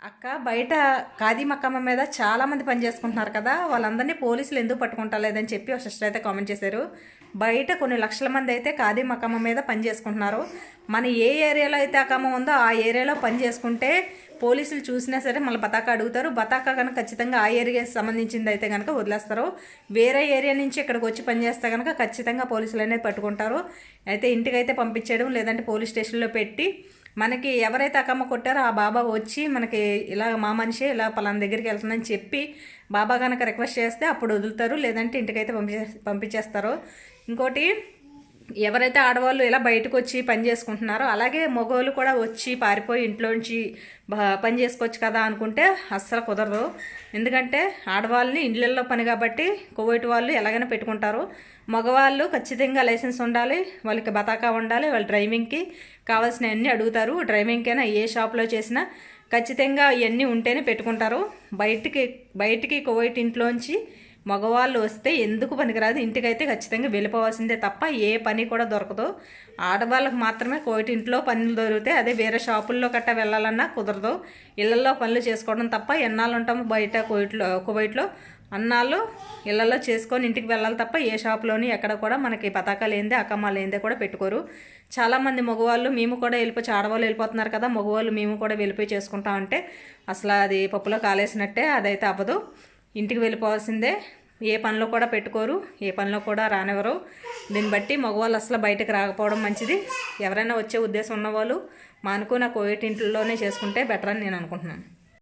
అక్క బయట ఖాదీ మక్కమ్మ మీద చాలామంది పని చేసుకుంటున్నారు కదా, వాళ్ళందరినీ పోలీసులు ఎందుకు పట్టుకుంటలేదని చెప్పి ఒక సిస్టర్ అయితే కామెంట్ చేశారు. బయట కొన్ని లక్షల మంది అయితే ఖాదీ మక్కమ్మ మీద పని చేసుకుంటున్నారు. మన ఏ ఏరియాలో అయితే అక్కమ్మ ఉందో ఆ ఏరియాలో పని చేసుకుంటే పోలీసులు చూసినా సరే మళ్ళీ బతాకా అడుగుతారు. బతాకా కనుక ఖచ్చితంగా ఆ ఏరియాకి సంబంధించింది అయితే కనుక వదిలేస్తారు. వేరే ఏరియా నుంచి ఇక్కడికి వచ్చి పని చేస్తే కనుక ఖచ్చితంగా పోలీసులు అనేది పట్టుకుంటారు. అయితే ఇంటికైతే పంపించడం, లేదంటే పోలీస్ స్టేషన్లో పెట్టి మనకి ఎవరైతే అక్కమ్మ కొట్టారో ఆ బాబా వచ్చి మనకి ఇలా మా మనిషి ఇలా పలానా దగ్గరికి వెళ్తుందని చెప్పి బాబా కనుక రిక్వెస్ట్ చేస్తే అప్పుడు వదులుతారు, లేదంటే ఇంటికైతే పంపించేస్తారు. ఇంకోటి, ఎవరైతే ఆడవాళ్ళు ఇలా బయటకు వచ్చి పని చేసుకుంటున్నారో అలాగే మగవాళ్ళు కూడా వచ్చి పారిపోయి ఇంట్లోంచి పని చేసుకోవచ్చు కదా అనుకుంటే అస్సలు కుదరదు. ఎందుకంటే ఆడవాళ్ళని ఇళ్ళల్లో పని కాబట్టి కువైట్ వాళ్ళు ఎలాగైనా పెట్టుకుంటారు. మగవాళ్ళు ఖచ్చితంగా లైసెన్స్ ఉండాలి, వాళ్ళకి బతాకా ఉండాలి, వాళ్ళ డ్రైవింగ్కి కావాల్సినవన్నీ అడుగుతారు. డ్రైవింగ్కైనా ఏ షాప్లో చేసినా ఖచ్చితంగా ఇవన్నీ ఉంటేనే పెట్టుకుంటారు. బయటికి కువైట్ ఇంట్లోంచి మగవాళ్ళు వస్తే ఎందుకు పనికిరాదు, ఇంటికైతే ఖచ్చితంగా వెళ్ళిపోవాల్సిందే తప్ప ఏ పని కూడా దొరకదు. ఆడవాళ్ళకి మాత్రమే కోయిట్ ఇంట్లో పనులు దొరుకుతాయి. అదే వేరే షాపుల్లో గట్టా వెళ్ళాలన్నా కుదరదు. ఇళ్లలో పనులు చేసుకోవడం తప్ప ఎన్నాళ్ళు ఉంటాము బయట కువైట్లో అన్నాళ్ళు ఇళ్లలో చేసుకొని ఇంటికి వెళ్ళాలి తప్ప ఏ షాపులోని ఎక్కడ కూడా మనకి పతాకా లేనిదే అక్కమ్మ లేనిదే కూడా పెట్టుకోరు. చాలామంది మగవాళ్ళు మేము కూడా వెళ్ళిపోయి, ఆడవాళ్ళు వెళ్ళిపోతున్నారు కదా, మగవాళ్ళు మేము కూడా వెళ్ళిపోయి చేసుకుంటామంటే అసలు అది పప్పులో కాలేసినట్టే. అదైతే అవ్వదు. ఇంటికి వెళ్ళిపోవాల్సిందే. ఏ పనిలో కూడా పెట్టుకోరు, ఏ పనిలో కూడా రానివ్వరు. దీన్ని బట్టి మగవాళ్ళు అసలు బయటకు రాకపోవడం మంచిది. ఎవరైనా వచ్చే ఉద్దేశం ఉన్నవాళ్ళు మానుకున్న కోవిడ్ ఇంట్లోనే చేసుకుంటే బెటర్ అని నేను అనుకుంటున్నాను.